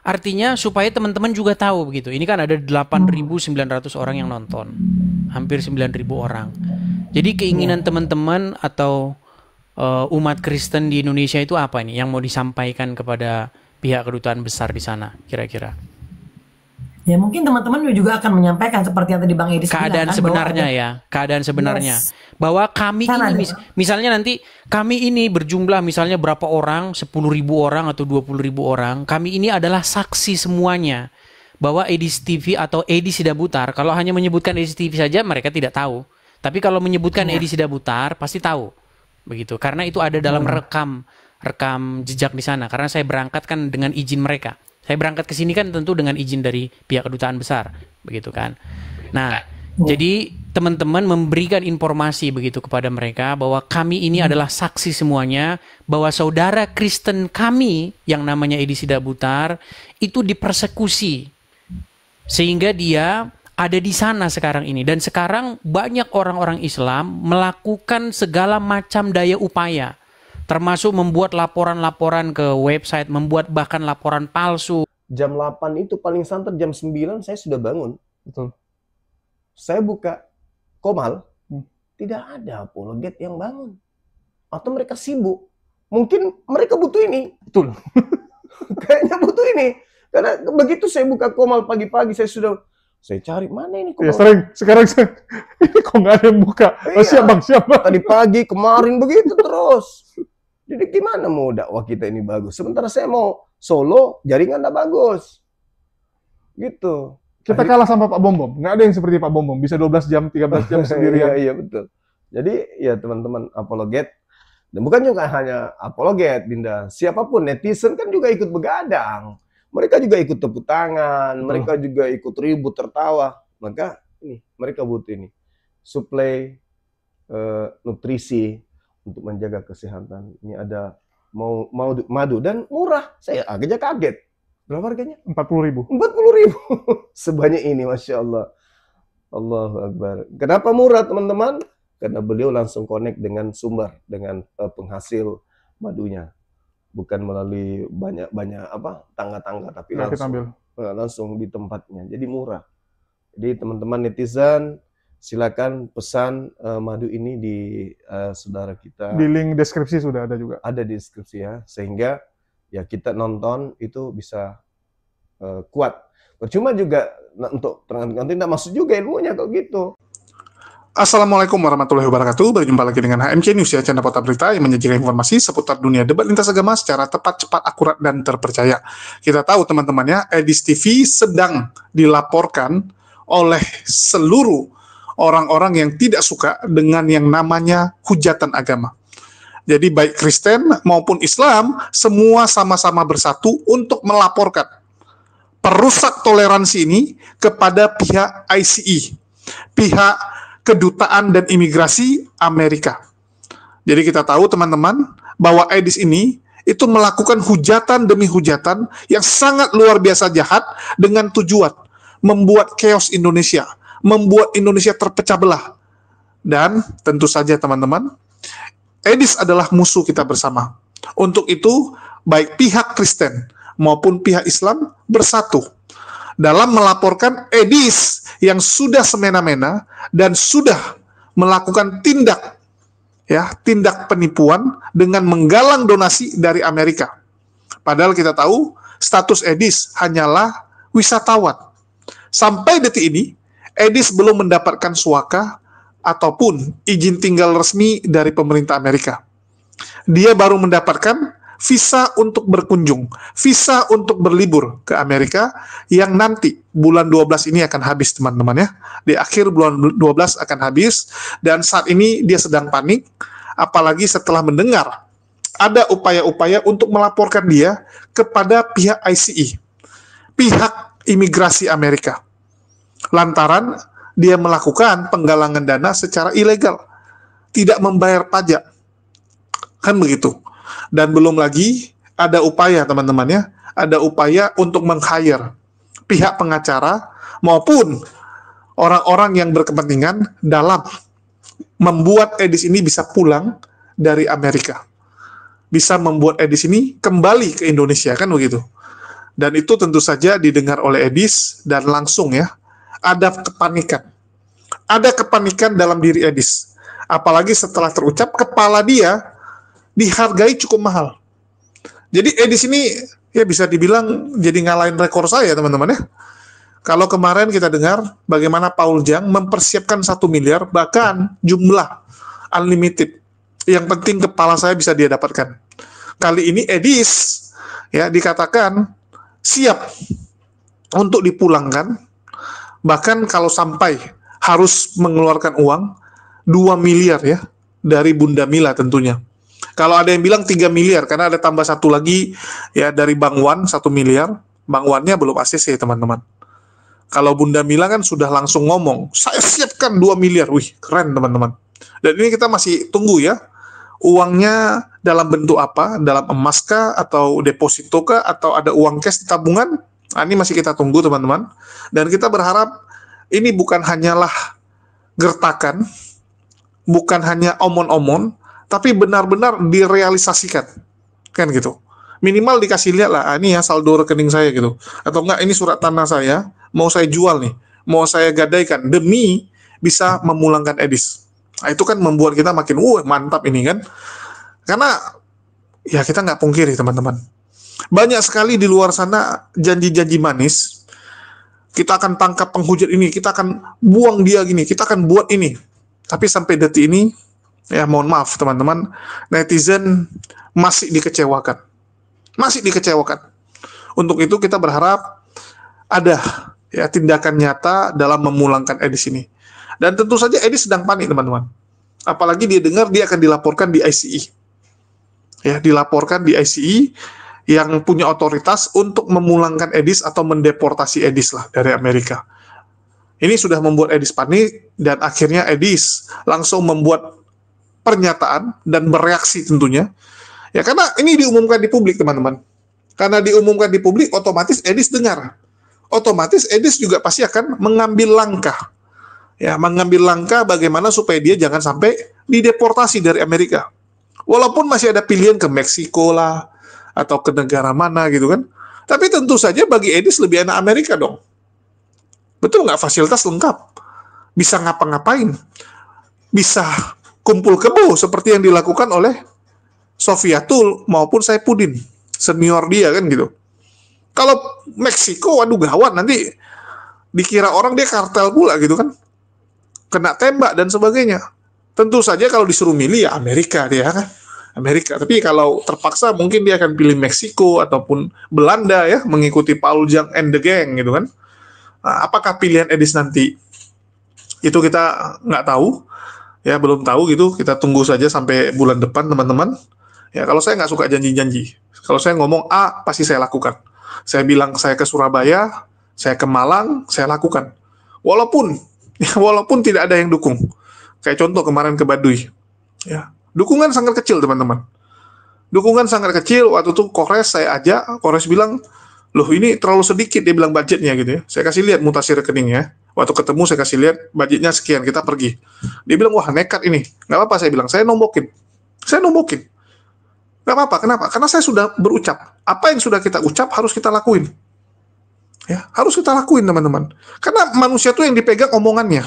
Artinya supaya teman-teman juga tahu begitu. Ini kan ada 8.900 orang yang nonton. Hampir 9.000 orang. Jadi keinginan teman-teman atau umat Kristen di Indonesia itu apa nih yang mau disampaikan kepada pihak kedutaan besar di sana kira-kira? Ya mungkin teman-teman juga akan menyampaikan seperti yang tadi Bang Edis Keadaan bilang kan, sebenarnya ya, keadaan sebenarnya. Yes. Bahwa kami Kan ini, ada. misalnya nanti kami ini berjumlah misalnya berapa orang, 10.000 orang atau 20.000 orang, kami ini adalah saksi semuanya. Bahwa Edis TV atau Edis Sidabutar, kalau hanya menyebutkan Edis TV saja mereka tidak tahu. Tapi kalau menyebutkan Edis Sidabutar pasti tahu. Begitu. Karena itu ada dalam rekam jejak di sana. Karena saya berangkat kan dengan izin mereka. Saya berangkat ke sini kan tentu dengan izin dari pihak kedutaan besar, begitu kan. Nah, jadi teman-teman memberikan informasi begitu kepada mereka bahwa kami ini adalah saksi semuanya, bahwa saudara Kristen kami yang namanya Edi Sidabutar itu dipersekusi sehingga dia ada di sana sekarang ini. Dan sekarang banyak orang-orang Islam melakukan segala macam daya upaya, termasuk membuat laporan-laporan ke website, membuat bahkan laporan palsu. Jam 8 itu paling santer jam 9 saya sudah bangun. Betul. Saya buka Komal, tidak ada apologet yang bangun. Atau mereka sibuk. Mungkin mereka butuh ini. Betul. Kayaknya butuh ini. Karena begitu saya buka Komal pagi-pagi, saya cari mana ini Komal. Ya sering, sekarang ini kok nggak ada yang buka. Oh, Iya. siap bang, siap bang. Tadi pagi, kemarin begitu terus. Jadi gimana mau dakwah kita ini bagus? Sementara saya mau solo, jaringan nggak bagus. Gitu. Kita kalah sama Pak Bom Bom. Nggak ada yang seperti Pak Bom Bom. Bisa 12 jam, 13 jam sendirian. Iya, betul. Jadi ya teman-teman apologet. Dan bukan juga hanya apologet, Dinda. Siapapun, netizen kan juga ikut begadang. Mereka juga ikut tepuk tangan. Mereka juga ikut ribut, tertawa. Maka ini, mereka butuh ini. Suplai nutrisi untuk menjaga kesehatan. Ini ada madu dan murah. Saya agaknya kaget. Berapa harganya? 40.000. 40.000. Sebanyak ini, Masya Allah. Allahu Akbar. Kenapa murah, teman-teman? Karena beliau langsung connect dengan sumber, dengan penghasil madunya. Bukan melalui banyak tangga-tangga, tapi langsung di tempatnya. Jadi murah. Jadi teman-teman netizen, silakan pesan madu ini di saudara kita. Di link deskripsi sudah ada juga. Ada di deskripsi ya, sehingga ya kita nonton itu bisa kuat. Percuma juga untuk nanti tidak masuk juga ilmunya kalau gitu. Assalamualaikum warahmatullahi wabarakatuh. Berjumpa lagi dengan HMC News ya, channel Kota Berita yang menyajikan informasi seputar dunia debat lintas agama secara tepat, cepat, akurat, dan terpercaya. Kita tahu teman-teman ya, Edis TV sedang dilaporkan oleh seluruh orang-orang yang tidak suka dengan yang namanya hujatan agama. Jadi baik Kristen maupun Islam, semua sama-sama bersatu untuk melaporkan perusak toleransi ini kepada pihak ICE, pihak Kedutaan dan Imigrasi Amerika. Jadi kita tahu teman-teman bahwa Edis ini itu melakukan hujatan demi hujatan yang sangat luar biasa jahat dengan tujuan membuat chaos Indonesia, membuat Indonesia terpecah belah. Dan tentu saja teman-teman, Edis adalah musuh kita bersama. Untuk itu, baik pihak Kristen maupun pihak Islam bersatu dalam melaporkan Edis yang sudah semena-mena dan sudah melakukan tindak penipuan dengan menggalang donasi dari Amerika. Padahal kita tahu status Edis hanyalah wisatawan. Sampai detik ini, Edis belum mendapatkan suaka ataupun izin tinggal resmi dari pemerintah Amerika. Dia baru mendapatkan visa untuk berkunjung, visa untuk berlibur ke Amerika yang nanti bulan 12 ini akan habis teman-teman ya. Di akhir bulan 12 akan habis dan saat ini dia sedang panik, apalagi setelah mendengar ada upaya-upaya untuk melaporkan dia kepada pihak ICE, pihak imigrasi Amerika. Lantaran dia melakukan penggalangan dana secara ilegal, tidak membayar pajak. Kan begitu. Dan belum lagi ada upaya teman-teman ya, ada upaya untuk meng-hire pihak pengacara maupun orang-orang yang berkepentingan dalam membuat Edis ini bisa pulang dari Amerika. Bisa membuat Edis ini kembali ke Indonesia, kan begitu. Dan itu tentu saja didengar oleh Edis dan langsung ya ada kepanikan. Ada kepanikan dalam diri Edis. Apalagi setelah terucap, kepala dia dihargai cukup mahal. Jadi Edis ini ya bisa dibilang jadi ngalahin rekor saya, teman-teman ya. Kalau kemarin kita dengar bagaimana Paul Jang mempersiapkan 1 miliar, bahkan jumlah unlimited. Yang penting kepala saya bisa dia dapatkan. Kali ini Edis ya dikatakan siap untuk dipulangkan, bahkan kalau sampai harus mengeluarkan uang 2 miliar ya dari Bunda Mila tentunya. Kalau ada yang bilang 3 miliar karena ada tambah satu lagi ya dari Bang Wan 1 miliar. Bang Wannya belum ACC teman-teman. Kalau Bunda Mila kan sudah langsung ngomong, saya siapkan 2 miliar. Wih, keren teman-teman. Dan ini kita masih tunggu ya. Uangnya dalam bentuk apa? Dalam emas kah? Atau deposito kah? Atau ada uang cash di tabungan? Nah, ini masih kita tunggu teman-teman. Dan kita berharap ini bukan hanyalah gertakan, bukan hanya omon-omon, tapi benar-benar direalisasikan. Kan gitu. Minimal dikasih lihat lah, ini ya saldo rekening saya gitu. Atau enggak, ini surat tanah saya, mau saya jual nih, mau saya gadaikan, demi bisa memulangkan Edis. Nah, itu kan membuat kita makin, mantap ini kan. Karena, ya kita nggak pungkiri teman-teman. Banyak sekali di luar sana janji-janji manis. Kita akan tangkap penghujat ini, kita akan buang dia gini, kita akan buat ini. Tapi sampai detik ini, ya mohon maaf teman-teman, netizen masih dikecewakan. Masih dikecewakan. Untuk itu kita berharap ada ya tindakan nyata dalam memulangkan Edis ini. Dan tentu saja Edis sedang panik teman-teman. Apalagi dia dengar dia akan dilaporkan di ICI. Ya, dilaporkan di ICI yang punya otoritas untuk memulangkan Edis atau mendeportasi Edis lah dari Amerika. Ini sudah membuat Edis panik dan akhirnya Edis langsung membuat pernyataan dan bereaksi tentunya. Ya karena ini diumumkan di publik teman-teman. Karena diumumkan di publik otomatis Edis dengar. Otomatis Edis juga pasti akan mengambil langkah. Ya, mengambil langkah bagaimana supaya dia jangan sampai dideportasi dari Amerika. Walaupun masih ada pilihan ke Meksiko lah, atau ke negara mana gitu kan. Tapi tentu saja bagi Edis lebih enak Amerika dong. Betul nggak? Fasilitas lengkap. Bisa ngapa-ngapain. Bisa kumpul kebo seperti yang dilakukan oleh Sofiatul maupun Saifuddin. Senior dia kan gitu. Kalau Meksiko, waduh gawat. Nanti dikira orang dia kartel pula gitu kan. Kena tembak dan sebagainya. Tentu saja kalau disuruh milih ya Amerika dia kan. Amerika. Tapi kalau terpaksa mungkin dia akan pilih Meksiko ataupun Belanda ya, mengikuti Paul Jang and the gang gitu kan. Nah, apakah pilihan Edis nanti? Itu kita nggak tahu. Ya, belum tahu gitu. Kita tunggu saja sampai bulan depan teman-teman. Ya, kalau saya nggak suka janji-janji. Kalau saya ngomong A, pasti saya lakukan. Saya bilang saya ke Surabaya, saya ke Malang, saya lakukan. Walaupun tidak ada yang dukung. Kayak contoh kemarin ke Baduy. Ya, dukungan sangat kecil, teman-teman. Dukungan sangat kecil. Waktu itu Kores saya ajak, Kores bilang, loh ini terlalu sedikit, dia bilang budgetnya gitu ya. Saya kasih lihat mutasi rekeningnya. Waktu ketemu saya kasih lihat budgetnya sekian, kita pergi. Dia bilang, wah nekat ini. Nggak apa-apa, saya bilang, saya nombokin. Nggak apa-apa, kenapa? Karena saya sudah berucap. Apa yang sudah kita ucap harus kita lakuin. Ya, harus kita lakuin teman-teman. Karena manusia itu yang dipegang omongannya,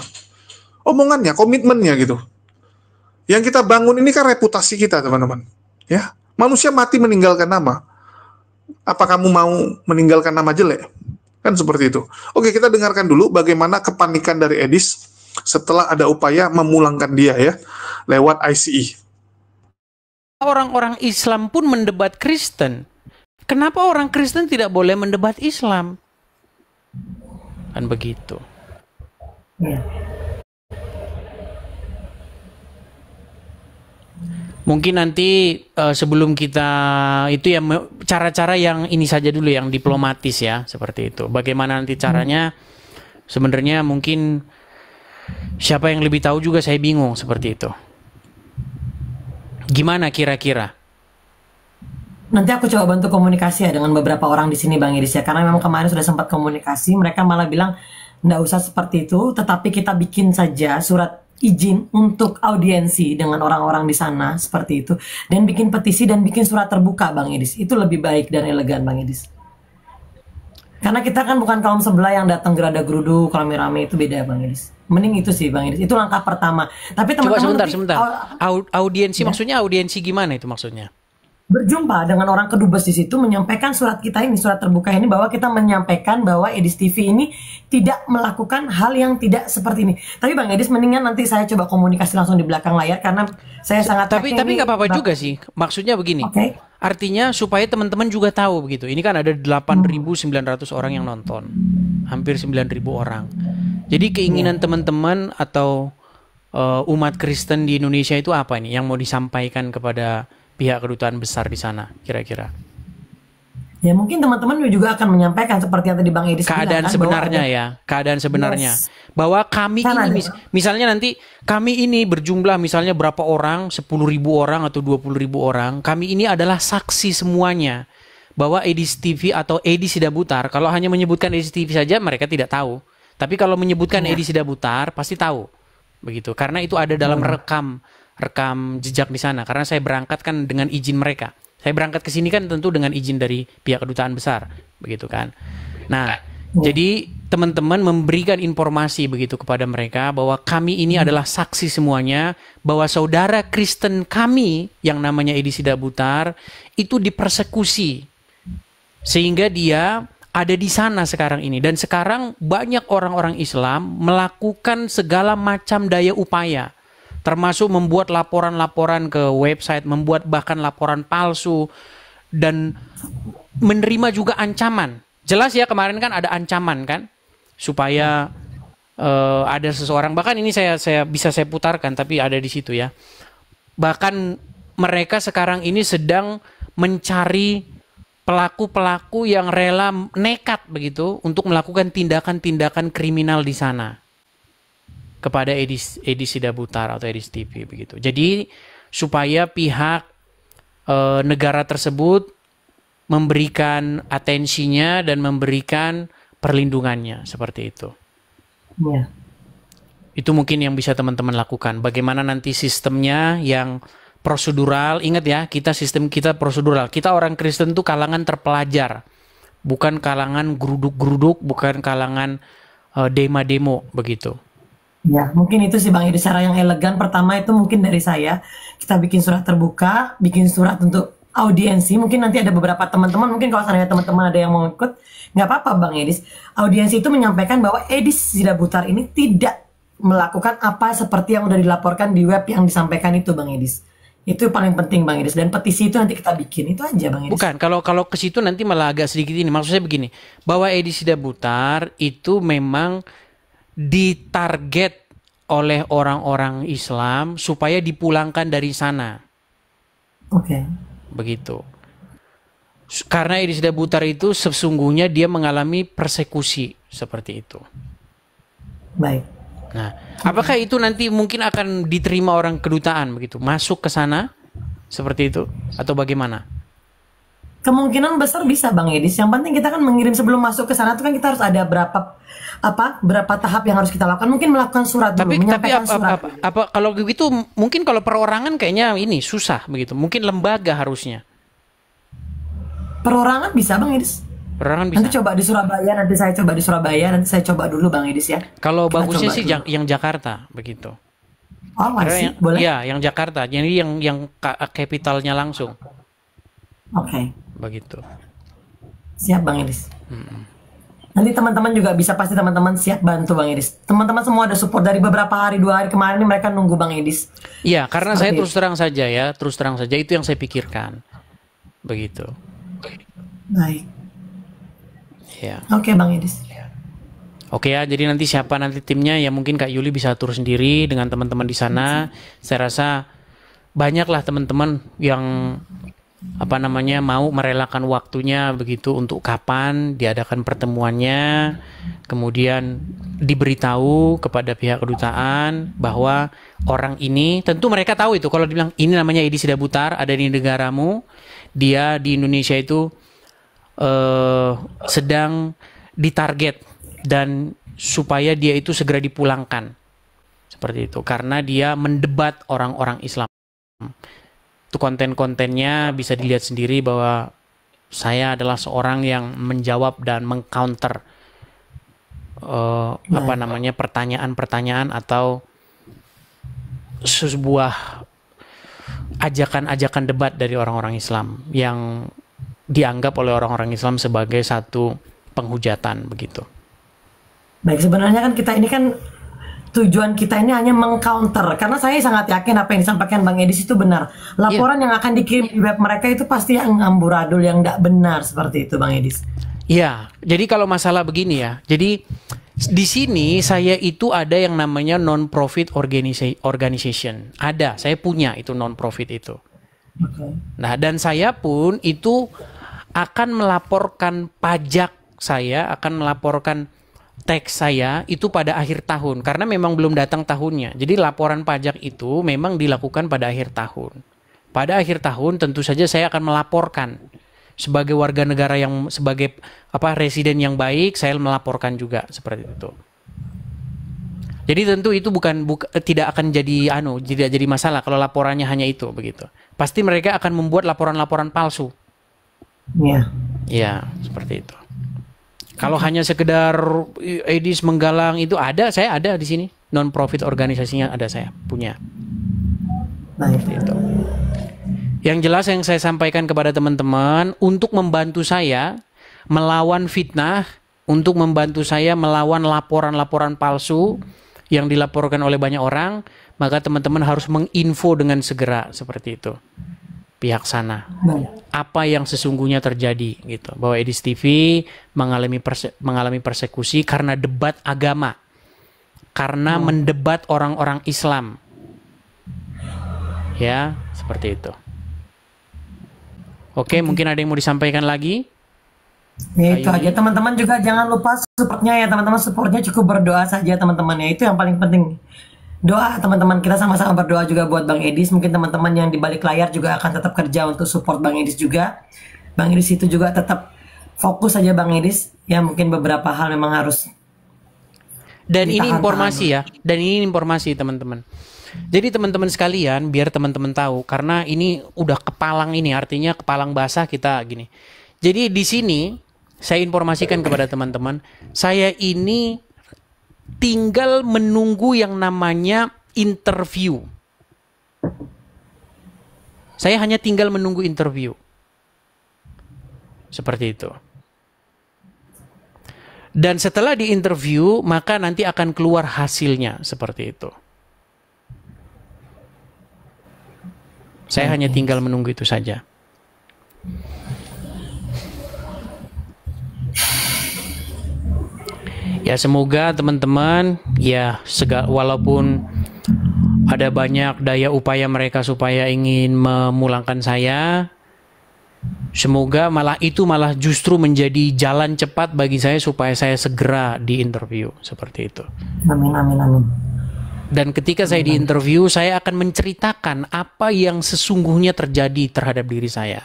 komitmennya gitu. Yang kita bangun ini kan reputasi kita teman-teman. Ya, manusia mati meninggalkan nama. Apa kamu mau meninggalkan nama jelek? Kan seperti itu. Oke, kita dengarkan dulu bagaimana kepanikan dari Edis setelah ada upaya memulangkan dia ya lewat ICI. Orang-orang Islam pun mendebat Kristen. Kenapa orang Kristen tidak boleh mendebat Islam? Kan begitu. Ya. Mungkin nanti sebelum kita itu ya cara-cara yang ini saja dulu yang diplomatis ya seperti itu. Bagaimana nanti caranya? Sebenarnya mungkin siapa yang lebih tahu juga, saya bingung seperti itu. Gimana kira-kira? Nanti aku coba bantu komunikasi ya dengan beberapa orang di sini Bang Edis ya. Karena memang kemarin sudah sempat komunikasi, mereka malah bilang nggak usah seperti itu, tetapi kita bikin saja surat izin untuk audiensi dengan orang-orang di sana seperti itu, dan bikin petisi dan bikin surat terbuka Bang Edis. Itu lebih baik dan elegan Bang Edis. Karena kita kan bukan kaum sebelah yang datang gerada-geruduk rame-rame, itu beda Bang Idris. Mending itu sih Bang Idris. Itu langkah pertama. Tapi Coba teman-teman sebentar. Audiensi maksudnya audiensi gimana itu maksudnya? berjumpa dengan orang kedubes di situ menyampaikan surat kita ini, surat terbuka ini, bahwa kita menyampaikan bahwa Edis TV ini tidak melakukan hal yang tidak seperti ini. Tapi Bang Edis, mendingan nanti saya coba komunikasi langsung di belakang layar karena saya sangat Tapi nggak apa-apa juga sih. Maksudnya begini. Oke. Artinya supaya teman-teman juga tahu begitu. Ini kan ada 8.900 orang yang nonton. Hampir 9.000 orang. Jadi keinginan teman-teman atau umat Kristen di Indonesia itu apa nih yang mau disampaikan kepada pihak kedutaan besar di sana kira-kira? Ya mungkin teman-teman juga akan menyampaikan seperti yang tadi Bang Edis keadaan bilang, kan, sebenarnya ya, keadaan sebenarnya. Yes. Bahwa kami Kan ini misalnya nanti kami ini berjumlah misalnya berapa orang, 10.000 orang atau 20.000 orang, kami ini adalah saksi semuanya bahwa Edis TV atau Edis Sidabutar, kalau hanya menyebutkan Edis TV saja mereka tidak tahu. Tapi kalau menyebutkan Edis Sidabutar pasti tahu. Begitu. Karena itu ada dalam rekam jejak di sana. Karena saya berangkat kan dengan izin mereka. Saya berangkat ke sini kan tentu dengan izin dari pihak kedutaan besar, begitu kan. Nah, jadi teman-teman memberikan informasi begitu kepada mereka bahwa kami ini adalah saksi semuanya bahwa saudara Kristen kami yang namanya Edis Sidabutar itu dipersekusi sehingga dia ada di sana sekarang ini. Dan sekarang banyak orang-orang Islam melakukan segala macam daya upaya, termasuk membuat laporan-laporan ke website, membuat bahkan laporan palsu, dan menerima juga ancaman. Jelas ya, kemarin kan ada ancaman kan, supaya ada seseorang, bahkan ini saya bisa saya putarkan, tapi ada di situ ya. Bahkan mereka sekarang ini sedang mencari pelaku-pelaku yang rela nekat begitu untuk melakukan tindakan-tindakan kriminal di sana kepada Edis Sidabutar atau Edis TV begitu. Jadi supaya pihak negara tersebut memberikan atensinya dan memberikan perlindungannya seperti itu. Ya. Itu mungkin yang bisa teman-teman lakukan. Bagaimana nanti sistemnya yang prosedural. Ingat ya, sistem kita prosedural. Kita orang Kristen tuh kalangan terpelajar, bukan kalangan geruduk-geruduk, bukan kalangan demo-demo begitu. Ya, mungkin itu sih Bang Edis cara yang elegan. Pertama itu mungkin dari saya, kita bikin surat terbuka, bikin surat untuk audiensi. Mungkin nanti ada beberapa teman-teman, mungkin kalau seandainya teman-teman ada yang mau ikut, nggak apa-apa Bang Edis. Audiensi itu menyampaikan bahwa Edis Sidabutar ini tidak melakukan apa seperti yang udah dilaporkan di web yang disampaikan itu Bang Edis. Itu paling penting Bang Edis, dan petisi itu nanti kita bikin, itu aja Bang Edis. Bukan, kalau ke situ nanti malah agak sedikit ini. Maksud saya begini, bahwa Edis Sidabutar itu memang ditarget oleh orang-orang Islam supaya dipulangkan dari sana. Oke. Begitu. Karena Edis Sidabutar itu sesungguhnya dia mengalami persekusi seperti itu. Baik. Nah, apakah itu nanti mungkin akan diterima orang kedutaan begitu, masuk ke sana seperti itu atau bagaimana? Kemungkinan besar bisa Bang Edis. Yang penting kita kan mengirim sebelum masuk ke sana itu kan kita harus ada berapa tahap yang harus kita lakukan. Mungkin melakukan surat dulu, menyampaikan surat. Kalau begitu mungkin kalau perorangan kayaknya ini susah begitu. Mungkin lembaga harusnya. Perorangan bisa Bang Edis. Perorangan bisa. Nanti coba di Surabaya, nanti saya coba dulu Bang Edis ya. Kalau Kita bagusnya coba sih dulu. yang Jakarta begitu. Oh, masih boleh. Ya, yang Jakarta. Jadi yang kapitalnya langsung. Oke. Begitu. Siap Bang Edis. Nanti teman-teman juga bisa, pasti teman-teman siap bantu Bang Edis. Teman-teman semua ada support dari beberapa hari, 2 hari kemarin ini mereka nunggu Bang Edis. Iya, karena Seperti saya terus terang saja itu yang saya pikirkan. Begitu. Baik. Ya. Oke Bang Edis. Oke ya, jadi nanti siapa nanti timnya ya mungkin Kak Yuli bisa atur sendiri dengan teman-teman di sana. Saya rasa banyaklah teman-teman yang mau merelakan waktunya begitu untuk kapan diadakan pertemuannya, kemudian diberitahu kepada pihak kedutaan bahwa orang ini, tentu mereka tahu itu kalau dibilang ini namanya Edis Sidabutar, ada di negaramu, dia di Indonesia itu sedang ditarget dan supaya dia itu segera dipulangkan seperti itu karena dia mendebat orang-orang Islam. Itu konten-kontennya bisa dilihat sendiri bahwa Saya adalah seorang yang menjawab dan mengcounter pertanyaan-pertanyaan atau sebuah ajakan-ajakan debat dari orang-orang Islam yang dianggap oleh orang-orang Islam sebagai satu penghujatan begitu. Baik, sebenarnya kan kita ini kan tujuan kita ini hanya mengcounter, karena saya sangat yakin apa yang disampaikan Bang Edis itu benar. Laporan yang akan dikirim di web mereka itu pasti yang amburadul, yang tidak benar, seperti itu Bang Edis. Ya, jadi kalau masalah begini ya, jadi di sini saya itu ada yang namanya non-profit organization. Ada, saya punya itu non-profit itu. Okay. Nah, dan saya pun itu akan melaporkan pajak saya, akan melaporkan tax saya itu pada akhir tahun. Karena memang belum datang tahunnya. Jadi laporan pajak itu memang dilakukan pada akhir tahun. Pada akhir tahun tentu saja saya akan melaporkan. Sebagai warga negara yang, sebagai residen yang baik, saya melaporkan juga seperti itu. Jadi tentu itu tidak akan tidak jadi masalah kalau laporannya hanya itu begitu. Pasti mereka akan membuat laporan-laporan palsu. Iya. Ya, seperti itu. Kalau hanya sekedar Edis menggalang itu saya ada di sini. Non-profit organisasinya ada, saya punya. Seperti itu. Yang jelas yang saya sampaikan kepada teman-teman untuk membantu saya melawan fitnah, untuk membantu saya melawan laporan-laporan palsu yang dilaporkan oleh banyak orang, maka teman-teman harus menginfo dengan segera seperti itu. Pihak sana. Apa yang sesungguhnya terjadi gitu. Bahwa Edis TV mengalami persekusi karena debat agama. Karena mendebat orang-orang Islam. Ya, seperti itu. Oke, mungkin ada yang mau disampaikan lagi? Ya itu aja, teman-teman juga jangan lupa supportnya ya teman-teman. Supportnya cukup berdoa saja teman-teman ya, itu yang paling penting. Doa teman-teman, kita sama-sama berdoa juga buat Bang Edis. Mungkin teman-teman yang di balik layar juga akan tetap kerja untuk support Bang Edis juga. Bang Edis itu juga tetap fokus saja Bang Edis. Ya mungkin beberapa hal memang harus. Dan ini informasi ya, dan ini informasi teman-teman. Jadi teman-teman sekalian, biar teman-teman tahu, karena ini udah kepalang ini, artinya kepalang basah kita gini. Jadi di sini saya informasikan kepada teman-teman, saya ini tinggal menunggu yang namanya interview. Saya hanya tinggal menunggu interview. Seperti itu. Dan setelah diinterview, maka nanti akan keluar hasilnya seperti itu. Saya hanya tinggal menunggu itu saja. Ya semoga teman-teman ya walaupun ada banyak daya upaya mereka supaya ingin memulangkan saya, semoga malah justru menjadi jalan cepat bagi saya supaya saya segera diinterview seperti itu. Amin amin amin. Dan ketika saya diinterview, saya akan menceritakan apa yang sesungguhnya terjadi terhadap diri saya.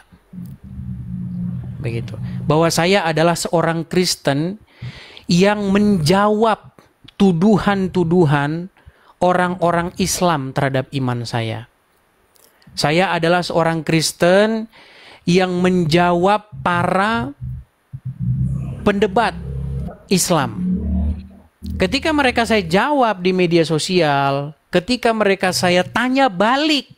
Begitu. Bahwa saya adalah seorang Kristen yang menjawab tuduhan-tuduhan orang-orang Islam terhadap iman saya. Saya adalah seorang Kristen yang menjawab para pendebat Islam. Ketika mereka saya jawab di media sosial, ketika mereka saya tanya balik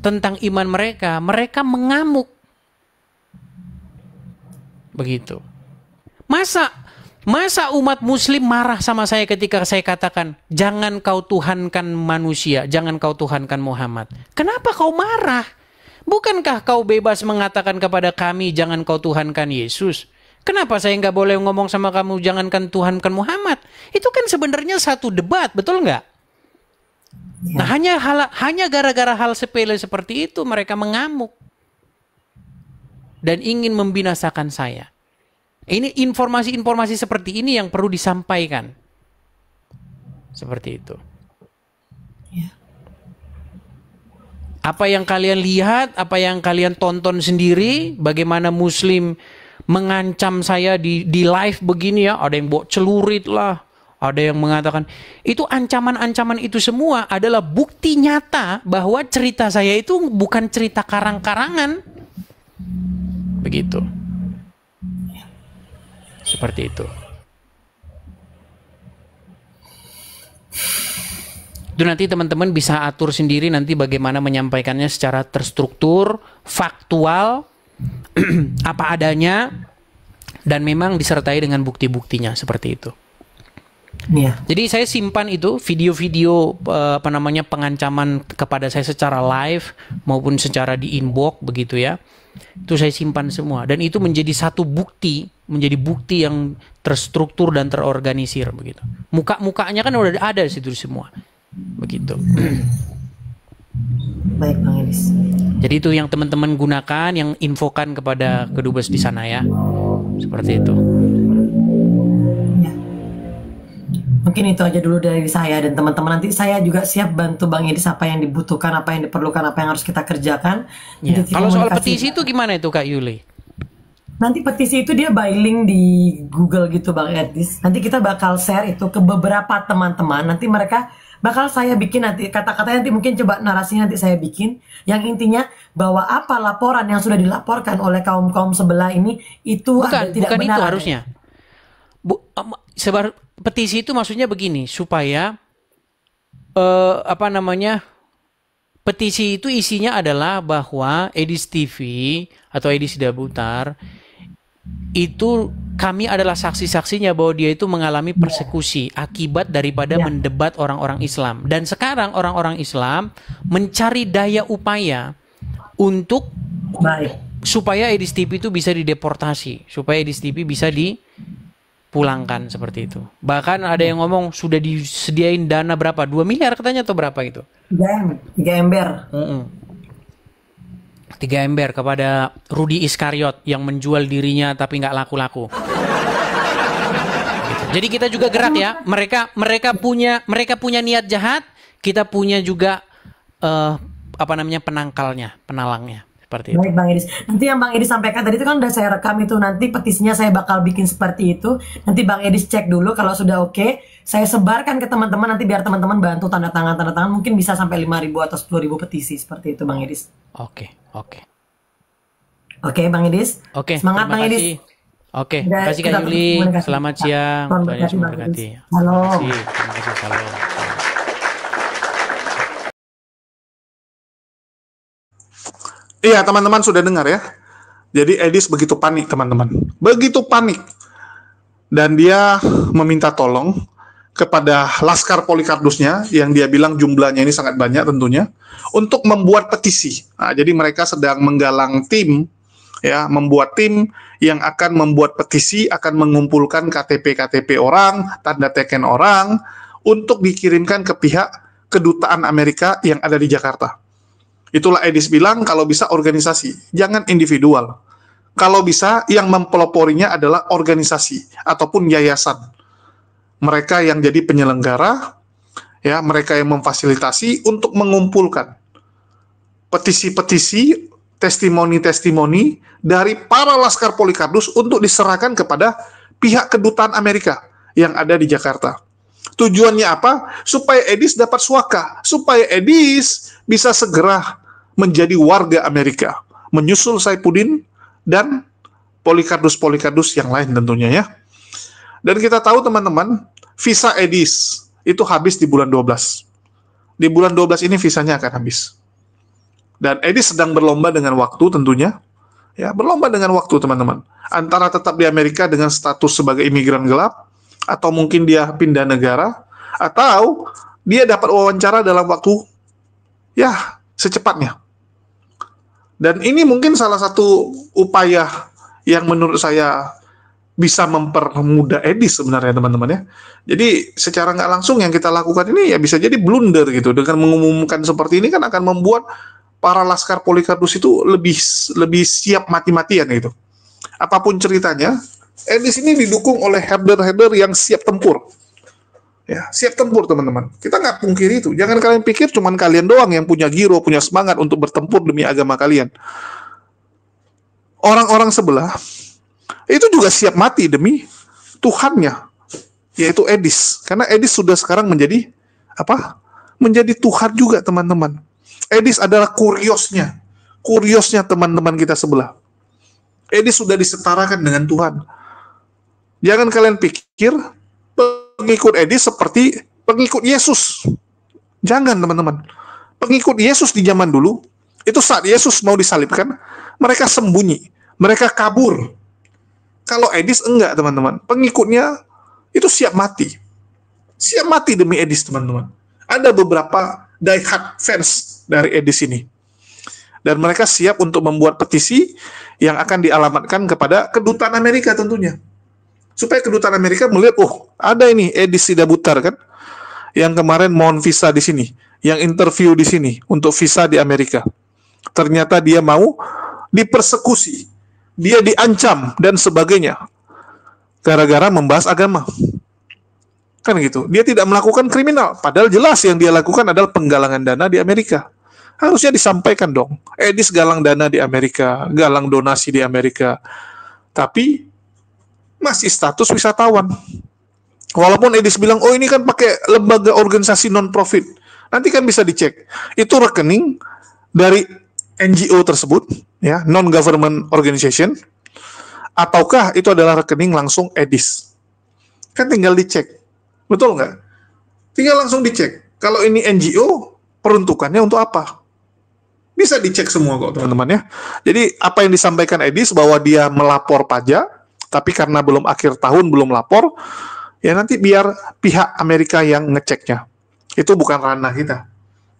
tentang iman mereka, mereka mengamuk. Begitu. Masa umat muslim marah sama saya ketika saya katakan, jangan kau tuhankan manusia, jangan kau tuhankan Muhammad. Kenapa kau marah? Bukankah kau bebas mengatakan kepada kami, jangan kau tuhankan Yesus? Kenapa saya nggak boleh ngomong sama kamu, jangankan tuhankan Muhammad? Itu kan sebenarnya satu debat, betul nggak? Ya. Nah hanya gara-gara hal sepele seperti itu mereka mengamuk dan ingin membinasakan saya. Ini informasi-informasi seperti ini yang perlu disampaikan. Seperti itu. Ya. Apa yang kalian lihat, apa yang kalian tonton sendiri, bagaimana Muslim mengancam saya di live begini ya, ada yang bawa celurit lah, ada yang mengatakan, itu ancaman-ancaman itu semua adalah bukti nyata bahwa cerita saya itu bukan cerita karang-karangan. Begitu. Seperti itu. Itu nanti teman-teman bisa atur sendiri nanti bagaimana menyampaikannya secara terstruktur, faktual, apa adanya, dan memang disertai dengan bukti-buktinya seperti itu. Iya. Jadi saya simpan itu video-video pengancaman kepada saya secara live maupun secara di inbox begitu ya. Itu saya simpan semua dan itu menjadi satu bukti, menjadi bukti yang terstruktur dan terorganisir begitu. Muka-mukanya kan udah ada di situ semua. Begitu. Baik Bang Edis. Jadi itu yang teman-teman gunakan, yang infokan kepada kedubes di sana ya. Seperti itu. Ya. Mungkin itu aja dulu dari saya dan teman-teman. Nanti saya juga siap bantu Bang Edis apa yang dibutuhkan, apa yang diperlukan, apa yang harus kita kerjakan. Ya. Nanti Kalau soal komunikasi. petisi itu gimana itu Kak Yuli? Nanti petisi itu dia by link di Google gitu Bang Edis. Nanti kita bakal share itu ke beberapa teman-teman. Nanti mereka bakal saya bikin nanti kata-katanya, nanti mungkin coba narasinya nanti saya bikin. Yang intinya bahwa apa laporan yang sudah dilaporkan oleh kaum-kaum sebelah ini itu ada tidak bukan benar. itu harusnya. Petisi itu maksudnya begini supaya petisi itu isinya adalah bahwa Edis TV atau Edis Dabutar itu kami adalah saksi-saksinya bahwa dia itu mengalami persekusi akibat daripada mendebat orang-orang Islam. Dan sekarang orang-orang Islam mencari daya upaya untuk supaya Edis TV itu bisa dideportasi, supaya Edis TV bisa dipulangkan seperti itu. Bahkan ada yang ngomong sudah disediain dana berapa? 2 miliar katanya atau berapa itu? 3 ember. 3 ember kepada Rudi Iskariot yang menjual dirinya tapi nggak laku-laku. Gitu. Jadi kita juga gerak ya. Mereka punya niat jahat, kita punya juga penalangnya. Seperti itu. Baik Bang Edis. Nanti yang Bang Edis sampaikan tadi itu kan udah saya rekam itu, nanti petisinya saya bakal bikin seperti itu. Nanti Bang Edis cek dulu kalau sudah oke, saya sebarkan ke teman-teman nanti biar teman-teman bantu tanda tangan mungkin bisa sampai 5.000 atau 10.000 petisi seperti itu Bang Edis. Oke. Oke Bang Edis. Oke. Semangat Bang Edis. Oke, terima kasih Kak Yuli. Selamat siang. Tuhan Yesus memberkati. memberkati. Halo. Terima kasih. Salam. Iya, teman-teman sudah dengar ya. Jadi Edis begitu panik, teman-teman. Begitu panik. Dan dia meminta tolong kepada Laskar Polikardusnya, yang dia bilang jumlahnya ini sangat banyak tentunya, untuk membuat petisi. Nah, jadi mereka sedang menggalang tim, ya, membuat tim yang akan membuat petisi, akan mengumpulkan KTP-KTP orang, tanda teken orang, untuk dikirimkan ke pihak kedutaan Amerika yang ada di Jakarta. Itulah Edis bilang kalau bisa organisasi, jangan individual. Kalau bisa yang mempeloporinya adalah organisasi ataupun yayasan. Mereka yang jadi penyelenggara, ya, mereka yang memfasilitasi untuk mengumpulkan petisi-petisi, testimoni-testimoni dari para Laskar Polikardus untuk diserahkan kepada pihak kedutaan Amerika yang ada di Jakarta. Tujuannya apa? Supaya Edis dapat suaka, supaya Edis bisa segera menjadi warga Amerika, menyusul Saifuddin dan Polikardus-Polikardus yang lain tentunya ya. Dan kita tahu teman-teman, visa Edis itu habis di bulan 12. Di bulan 12 ini visanya akan habis. Dan Edis sedang berlomba dengan waktu tentunya. Ya, berlomba dengan waktu teman-teman. Antara tetap di Amerika dengan status sebagai imigran gelap, atau mungkin dia pindah negara, atau dia dapat wawancara dalam waktu ya secepatnya. Dan ini mungkin salah satu upaya yang menurut saya bisa mempermudah Edis sebenarnya teman-teman ya. Jadi secara nggak langsung yang kita lakukan ini ya bisa jadi blunder gitu. Dengan mengumumkan seperti ini kan akan membuat para Laskar Polikardus itu lebih siap mati-matian gitu. Apapun ceritanya, Edis ini didukung oleh herder-herder yang siap tempur. Ya, siap tempur teman-teman. Kita nggak pungkiri itu. Jangan kalian pikir cuman kalian doang yang punya giro, punya semangat untuk bertempur demi agama kalian. Orang-orang sebelah itu juga siap mati demi Tuhannya, yaitu Edis. Karena Edis sudah sekarang menjadi apa? Menjadi Tuhan juga teman-teman. Edis adalah kuriosnya teman-teman kita sebelah. Edis sudah disetarakan dengan Tuhan. Jangan kalian pikir pengikut Edis seperti pengikut Yesus. Jangan, teman-teman. Pengikut Yesus di zaman dulu, itu saat Yesus mau disalibkan, mereka sembunyi, mereka kabur. Kalau Edis enggak, teman-teman. Pengikutnya itu siap mati. Siap mati demi Edis, teman-teman. Ada beberapa die-hard fans dari Edis ini. Dan mereka siap untuk membuat petisi yang akan dialamatkan kepada kedutaan Amerika tentunya. Supaya kedutaan Amerika melihat, oh, ada ini Edis Sidabutar kan, yang kemarin mohon visa di sini, yang interview di sini untuk visa di Amerika. Ternyata dia mau dipersekusi, dia diancam dan sebagainya gara-gara membahas agama. Kan gitu. Dia tidak melakukan kriminal, padahal jelas yang dia lakukan adalah penggalangan dana di Amerika. Harusnya disampaikan dong. Edis galang dana di Amerika, galang donasi di Amerika. Tapi masih status wisatawan. Walaupun Edis bilang, oh ini kan pakai lembaga organisasi non-profit. Nanti kan bisa dicek. Itu rekening dari NGO tersebut, ya, non-government organization, ataukah itu adalah rekening langsung Edis. Kan tinggal dicek. Betul nggak? Tinggal langsung dicek. Kalau ini NGO, peruntukannya untuk apa? Bisa dicek semua kok, teman-teman ya. Jadi, apa yang disampaikan Edis bahwa dia melapor pajak, tapi karena belum akhir tahun, belum lapor, ya nanti biar pihak Amerika yang ngeceknya. Itu bukan ranah kita.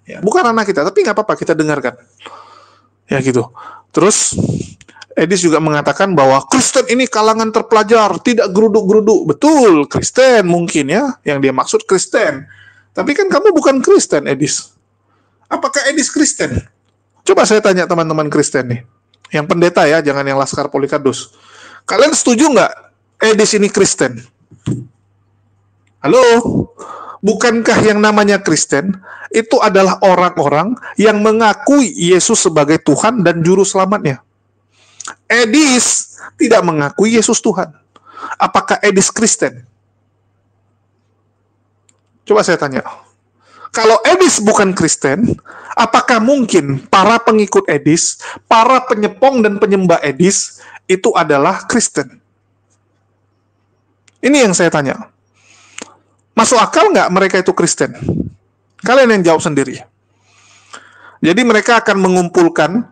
Ya, bukan ranah kita, tapi nggak apa-apa, kita dengarkan. Ya gitu. Terus, Edis juga mengatakan bahwa Kristen ini kalangan terpelajar, tidak geruduk-geruduk. Betul, Kristen mungkin ya, yang dia maksud Kristen. Tapi kan kamu bukan Kristen, Edis. Apakah Edis Kristen? Coba saya tanya teman-teman Kristen nih. Yang pendeta ya, jangan yang Laskar Polikardus. Kalian setuju nggak Edis ini Kristen? Halo? Bukankah yang namanya Kristen itu adalah orang-orang yang mengakui Yesus sebagai Tuhan dan Juru Selamatnya? Edis tidak mengakui Yesus Tuhan. Apakah Edis Kristen? Coba saya tanya. Kalau Edis bukan Kristen, apakah mungkin para pengikut Edis, para penyepong dan penyembah Edis, itu adalah Kristen? Ini yang saya tanya. Masuk akal nggak mereka itu Kristen? Kalian yang jawab sendiri. Jadi mereka akan mengumpulkan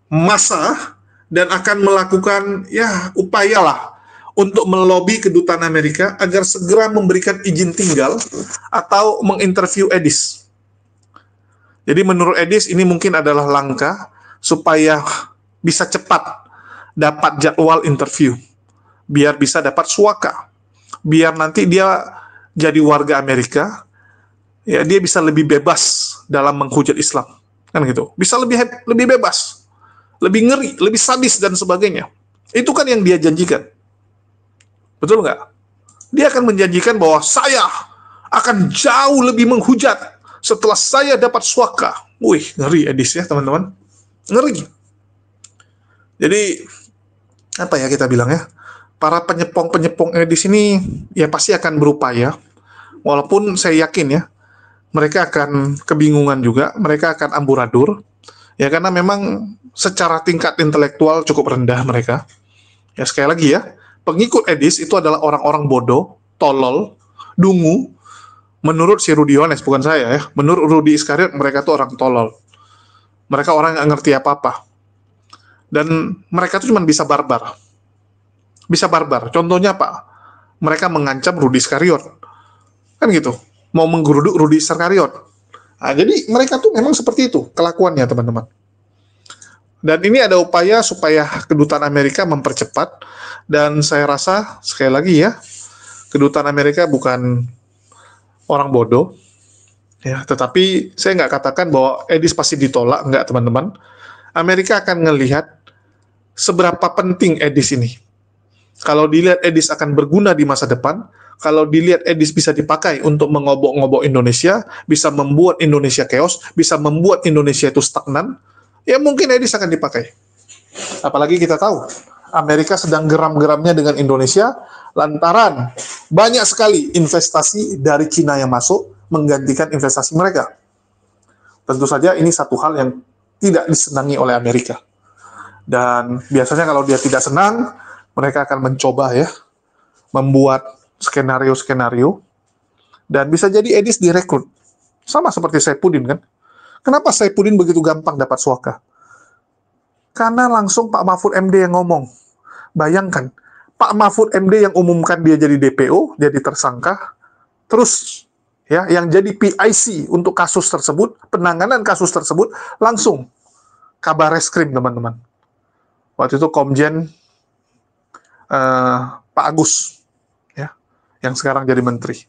massa dan akan melakukan ya upayalah untuk melobi kedutaan Amerika agar segera memberikan izin tinggal atau menginterview Edis. Jadi menurut Edis ini mungkin adalah langkah supaya bisa cepat dapat jadwal interview, biar bisa dapat suaka, biar nanti dia jadi warga Amerika, ya dia bisa lebih bebas dalam menghujat Islam, kan gitu. Bisa lebih bebas, lebih ngeri, lebih sadis dan sebagainya. Itu kan yang dia janjikan. Betul nggak? Dia akan menjanjikan bahwa saya akan jauh lebih menghujat setelah saya dapat suaka. Wih, ngeri Edis ya teman-teman. Ngeri. Jadi, apa ya kita bilang ya? Para penyepong-penyepong Edis ini ya pasti akan berupaya. Walaupun saya yakin ya, mereka akan kebingungan juga, mereka akan amburadul. Ya karena memang secara tingkat intelektual cukup rendah mereka. Ya sekali lagi ya, pengikut Edis itu adalah orang-orang bodoh, tolol, dungu. Menurut si Rudy Yohanes, bukan saya ya. Menurut Rudy Iskariot, mereka tuh orang tolol. Mereka orang yang nggak ngerti apa-apa. Dan mereka tuh cuma bisa barbar. Bisa barbar. Contohnya apa? Mereka mengancam Rudy Iskariot. Kan gitu. Mau menggeruduk Rudy Iskariot. Nah, jadi mereka tuh memang seperti itu kelakuannya, teman-teman. Dan ini ada upaya supaya kedutaan Amerika mempercepat. Dan saya rasa, sekali lagi ya, kedutaan Amerika bukan orang bodoh. Ya, tetapi saya nggak katakan bahwa Edis pasti ditolak. Nggak, teman-teman. Amerika akan ngelihat seberapa penting Edis ini. Kalau dilihat Edis akan berguna di masa depan, kalau dilihat Edis bisa dipakai untuk mengobok-ngobok Indonesia, bisa membuat Indonesia chaos, bisa membuat Indonesia itu stagnan, ya mungkin Edis akan dipakai. Apalagi kita tahu, Amerika sedang geram-geramnya dengan Indonesia, lantaran banyak sekali investasi dari Cina yang masuk, menggantikan investasi mereka. Tentu saja ini satu hal yang tidak disenangi oleh Amerika. Dan biasanya kalau dia tidak senang, mereka akan mencoba ya, membuat skenario-skenario, dan bisa jadi Edis direkrut. Sama seperti Saipudin kan. Kenapa Saipudin begitu gampang dapat suaka? Karena langsung Pak Mahfud MD yang ngomong. Bayangkan, Pak Mahfud MD yang umumkan dia jadi DPO, jadi tersangka, terus ya yang jadi PIC untuk kasus tersebut, penanganan kasus tersebut, langsung kabar reskrim teman-teman. Waktu itu Komjen Pak Agus, ya, yang sekarang jadi menteri.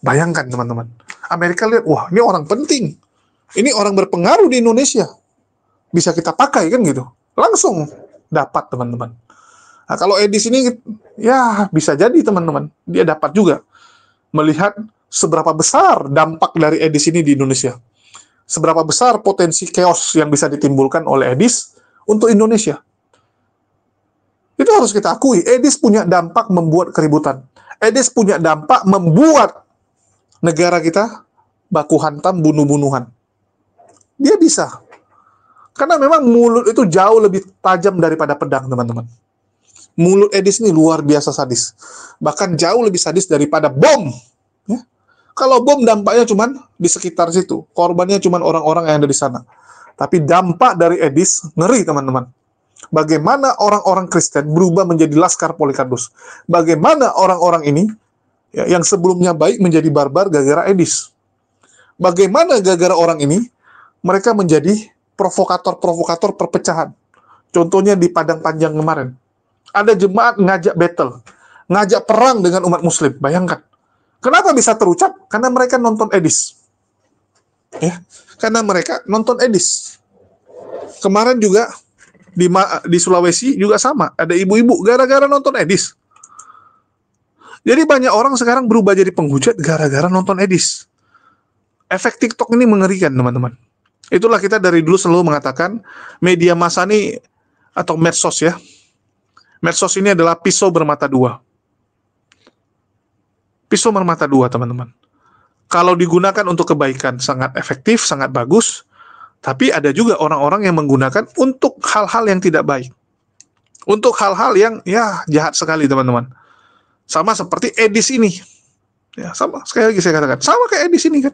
Bayangkan teman-teman, Amerika lihat, wah ini orang penting, ini orang berpengaruh di Indonesia, bisa kita pakai kan gitu, langsung dapat teman-teman. Nah, kalau Edis ini, ya bisa jadi teman-teman, dia dapat juga melihat seberapa besar dampak dari Edis ini di Indonesia, seberapa besar potensi chaos yang bisa ditimbulkan oleh Edis untuk Indonesia. Itu harus kita akui. Edis punya dampak membuat keributan. Edis punya dampak membuat negara kita baku hantam, bunuh-bunuhan. Dia bisa. Karena memang mulut itu jauh lebih tajam daripada pedang, teman-teman. Mulut Edis ini luar biasa sadis. Bahkan jauh lebih sadis daripada bom. Ya. Kalau bom dampaknya cuma di sekitar situ. Korbannya cuma orang-orang yang ada di sana. Tapi dampak dari Edis ngeri, teman-teman. Bagaimana orang-orang Kristen berubah menjadi laskar Polikardus. Bagaimana orang-orang ini ya, yang sebelumnya baik menjadi barbar gara-gara Edis. Bagaimana gara-gara orang ini mereka menjadi provokator-provokator perpecahan. Contohnya di Padang Panjang kemarin. Ada jemaat ngajak battle, ngajak perang dengan umat muslim. Bayangkan. Kenapa bisa terucap? Karena mereka nonton Edis. Ya, karena mereka nonton Edis. Kemarin juga di Sulawesi juga sama, ada ibu-ibu gara-gara nonton Edis. Jadi banyak orang sekarang berubah jadi penghujat gara-gara nonton Edis. Efek TikTok ini mengerikan, teman-teman. Itulah kita dari dulu selalu mengatakan media massa ini atau medsos ya. Medsos ini adalah pisau bermata dua. Pisau bermata dua, teman-teman. Kalau digunakan untuk kebaikan sangat efektif, sangat bagus. Tapi ada juga orang-orang yang menggunakan untuk hal-hal yang tidak baik. Untuk hal-hal yang ya jahat sekali, teman-teman. Sama seperti Edis ini. Ya, sama. Sekali lagi saya katakan, sama kayak Edis ini kan.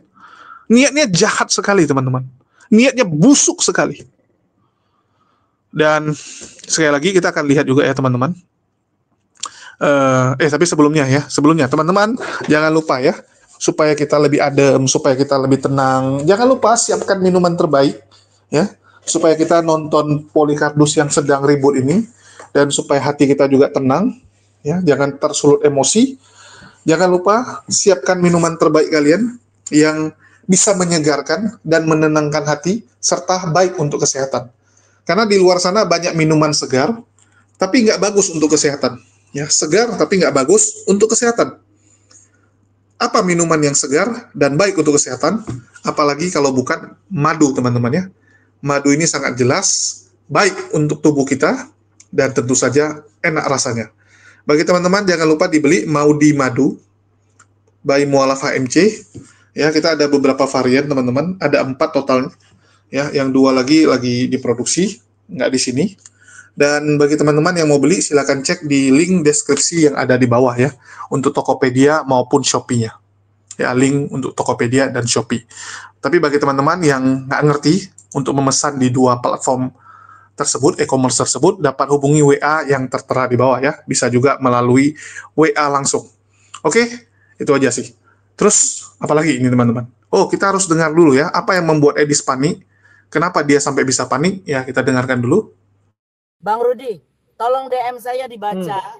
Niatnya jahat sekali, teman-teman. Niatnya busuk sekali. Dan sekali lagi kita akan lihat juga ya, teman-teman. Tapi sebelumnya teman-teman jangan lupa ya, supaya kita lebih adem, supaya kita lebih tenang. Jangan lupa siapkan minuman terbaik, ya, supaya kita nonton Polikardus yang sedang ribut ini, dan supaya hati kita juga tenang, ya, jangan tersulut emosi. Jangan lupa siapkan minuman terbaik kalian yang bisa menyegarkan dan menenangkan hati, serta baik untuk kesehatan. Karena di luar sana banyak minuman segar, tapi nggak bagus untuk kesehatan. Ya, segar tapi nggak bagus untuk kesehatan. Apa minuman yang segar dan baik untuk kesehatan? Apalagi kalau bukan madu, teman-teman ya. Madu ini sangat jelas baik untuk tubuh kita dan tentu saja enak rasanya. Bagi teman-teman jangan lupa dibeli Maudi Madu by Mualaf HMC. Ya, kita ada beberapa varian, teman-teman. Ada 4 total. Ya, yang 2 lagi diproduksi, nggak di sini. Dan bagi teman-teman yang mau beli, silakan cek di link deskripsi yang ada di bawah ya, untuk Tokopedia maupun Shopee-nya. Ya, link untuk Tokopedia dan Shopee. Tapi bagi teman-teman yang nggak ngerti untuk memesan di 2 platform tersebut, e-commerce tersebut, dapat hubungi WA yang tertera di bawah ya. Bisa juga melalui WA langsung. Oke, itu aja sih. Terus, apalagi ini teman-teman? Oh, kita harus dengar dulu ya, apa yang membuat Edis panik? Kenapa dia sampai bisa panik? Ya, kita dengarkan dulu. Bang Rudi, tolong DM saya dibaca,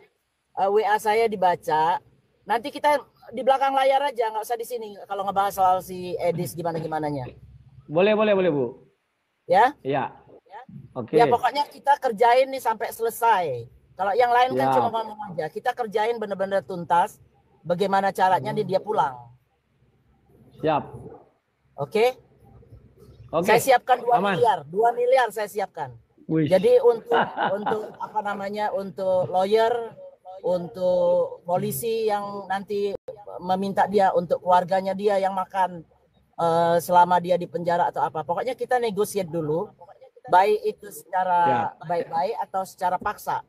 WA saya dibaca. Nanti kita di belakang layar aja, nggak usah di sini. Kalau ngebahas soal si Edis gimana-gimananya. Boleh Bu. Ya? Iya. Oke. Ya pokoknya kita kerjain nih sampai selesai. Kalau yang lain kan Ya. cuma ngomong aja. Kita kerjain benar-benar tuntas. Bagaimana caranya dia pulang. Siap. Oke? Oke. Saya siapkan 2 Aman. miliar. 2 miliar saya siapkan. Wih. Jadi untuk apa namanya, untuk lawyer, untuk polisi yang nanti meminta dia, untuk keluarganya dia yang makan selama dia di penjara atau apa. Pokoknya kita negosiasi dulu. baik itu secara Ya. baik-baik atau secara paksa.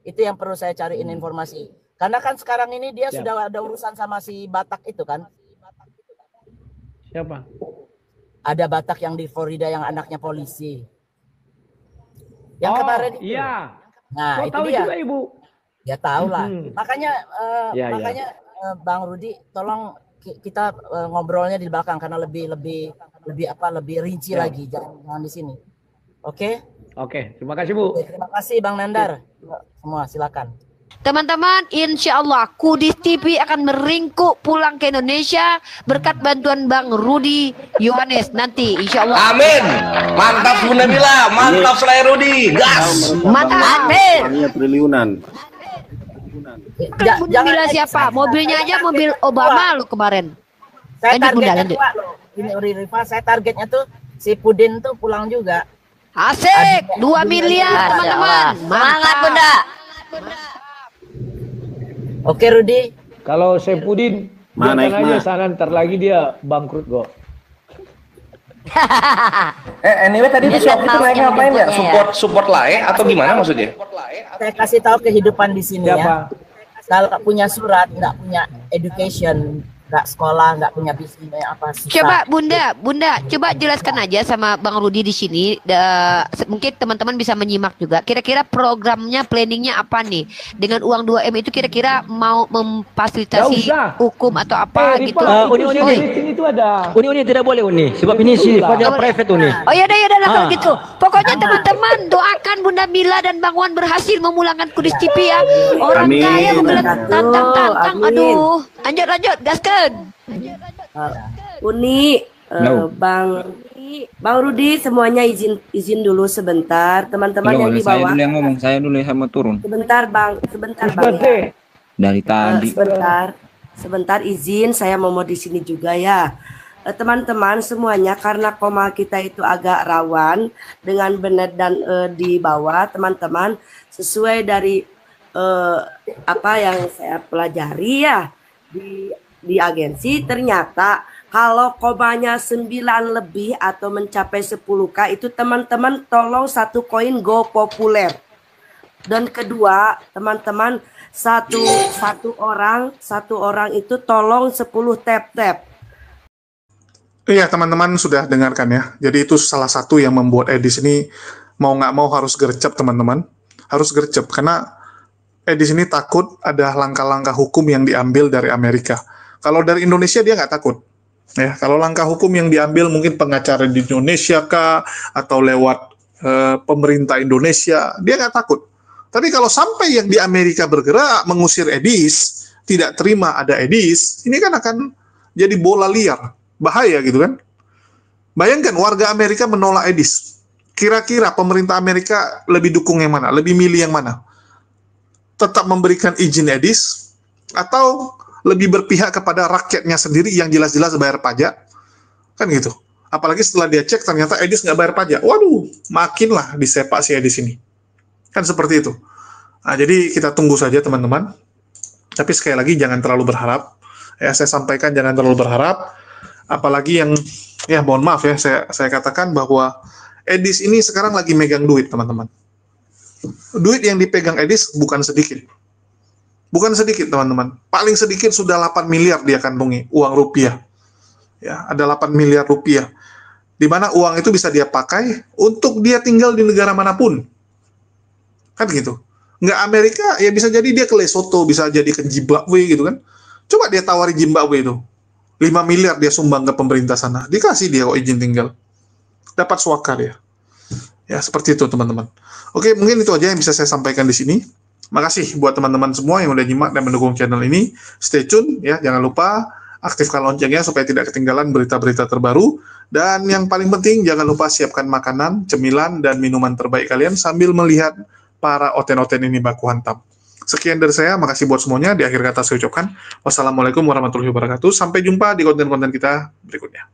Itu yang perlu saya cariin informasi. Karena kan sekarang ini dia Ya. sudah ada urusan sama si Batak itu kan. Siapa? Ada Batak yang di Florida yang anaknya polisi. Yang kemarin itu. Iya. Nah, Kok itu tahu dia. juga Ibu? Ya tahu lah. Hmm. Makanya Ya, Bang Rudi, tolong kita ngobrolnya di belakang karena lebih rinci lagi, jangan di sini. Oke? Oke, terima kasih Bu. Terima kasih Bang Nandar. Semua silakan. Teman-teman, insya Allah Kudis TV akan meringkuk pulang ke Indonesia berkat bantuan Bang Rudi Yohanes nanti, insya Allah. Amin. Mantap Bunda Mila, mantap Selain Rudi. Gas. Mantap. Hanya triliunan. Kan Bunda Mila siapa? Mobilnya aja mobil Obama lo kemarin. Saya Lanjut, Bunda, targetnya lanjut. Pak, loh. Ini Rifa, saya targetnya tuh si Pudin tuh pulang juga. Asik, 2 miliar teman-teman. Semangat Bunda. Oke Rudi. Kalau Saipudin, Mana biarkan aja Ikma? sana, ntar lagi dia bangkrut kok. Anyway tadi tuh shop itu naik ngapain ya? Support lae atau gimana maksudnya? Saya kasih tahu kehidupan di sini Siapa? ya. Kalau nggak punya surat, nggak punya education, nggak sekolah, nggak punya bisnis, apa susah. Coba Bunda, coba jelaskan aja sama Bang Rudi di sini. Mungkin teman-teman bisa menyimak juga. Kira-kira programnya, planningnya apa nih? Dengan uang 2M itu kira-kira mau memfasilitasi Nggak usah. hukum atau apa gitu? Uni itu ada. Uni tidak boleh Uni, sebab ini sifatnya private Uni. Oh ya udah kalau gitu. Pokoknya teman-teman doakan Bunda Mila dan Bang Wan berhasil memulangkan Kudis TV ya. Orang Amin. kaya membeli tantang. Amin. Aduh, lanjut gaskan. Uni, No. Bang Rudi, semuanya izin dulu sebentar. Teman-teman yang di bawah. ngomong, saya dulu yang mau turun. Sebentar Bang. Seperti Dari tadi. Sebentar izin, saya mau di sini juga ya. Teman-teman semuanya, karena koma kita itu agak rawan dengan benet dan di bawah, teman-teman sesuai dari apa yang saya pelajari ya di agensi, ternyata kalau komanya 9 lebih atau mencapai 10K itu teman-teman tolong satu koin go populer. Dan kedua, teman-teman satu orang itu tolong 10 tap-tap. Iya, teman-teman sudah dengarkan ya. Jadi itu salah satu yang membuat Edis ini mau nggak mau harus gercep, teman-teman. Harus gercep, karena Edis ini takut ada langkah-langkah hukum yang diambil dari Amerika. Kalau dari Indonesia dia nggak takut. Ya, kalau langkah hukum yang diambil mungkin pengacara di Indonesia kah, atau lewat pemerintah Indonesia, dia nggak takut. Tapi kalau sampai yang di Amerika bergerak mengusir Edis, tidak terima ada Edis, ini kan akan jadi bola liar. Bahaya gitu kan. Bayangkan warga Amerika menolak Edis. Kira-kira pemerintah Amerika lebih dukung yang mana? Lebih milih yang mana? Tetap memberikan izin Edis atau lebih berpihak kepada rakyatnya sendiri yang jelas-jelas bayar pajak? Kan gitu. Apalagi setelah dia cek ternyata Edis nggak bayar pajak. Waduh, makinlah disepak si Edis ini. Kan seperti itu. Nah, jadi kita tunggu saja teman-teman. Tapi sekali lagi jangan terlalu berharap. Ya, saya sampaikan jangan terlalu berharap. Apalagi yang, ya mohon maaf ya, saya katakan bahwa Edis ini sekarang lagi megang duit, teman-teman. Duit yang dipegang Edis bukan sedikit. Bukan sedikit, teman-teman. Paling sedikit sudah 8 miliar dia kantongi, uang rupiah. Ya, ada 8 miliar rupiah. Di mana uang itu bisa dia pakai untuk dia tinggal di negara manapun. Kan gitu. Nggak Amerika, ya bisa jadi dia ke Lesotho, bisa jadi ke Zimbabwe gitu kan. Coba dia tawari Zimbabwe itu. 5 miliar dia sumbang ke pemerintah sana. Dikasih dia kok izin tinggal. Dapat suaka dia. Ya, seperti itu teman-teman. Oke, mungkin itu aja yang bisa saya sampaikan di sini. Makasih buat teman-teman semua yang udah nyimak dan mendukung channel ini. Stay tune ya, jangan lupa aktifkan loncengnya supaya tidak ketinggalan berita-berita terbaru. Dan yang paling penting, jangan lupa siapkan makanan, cemilan, dan minuman terbaik kalian sambil melihat para oten-oten ini baku hantam. Sekian dari saya, makasih buat semuanya. Di akhir kata saya ucapkan wassalamualaikum warahmatullahi wabarakatuh. Sampai jumpa di konten-konten kita berikutnya.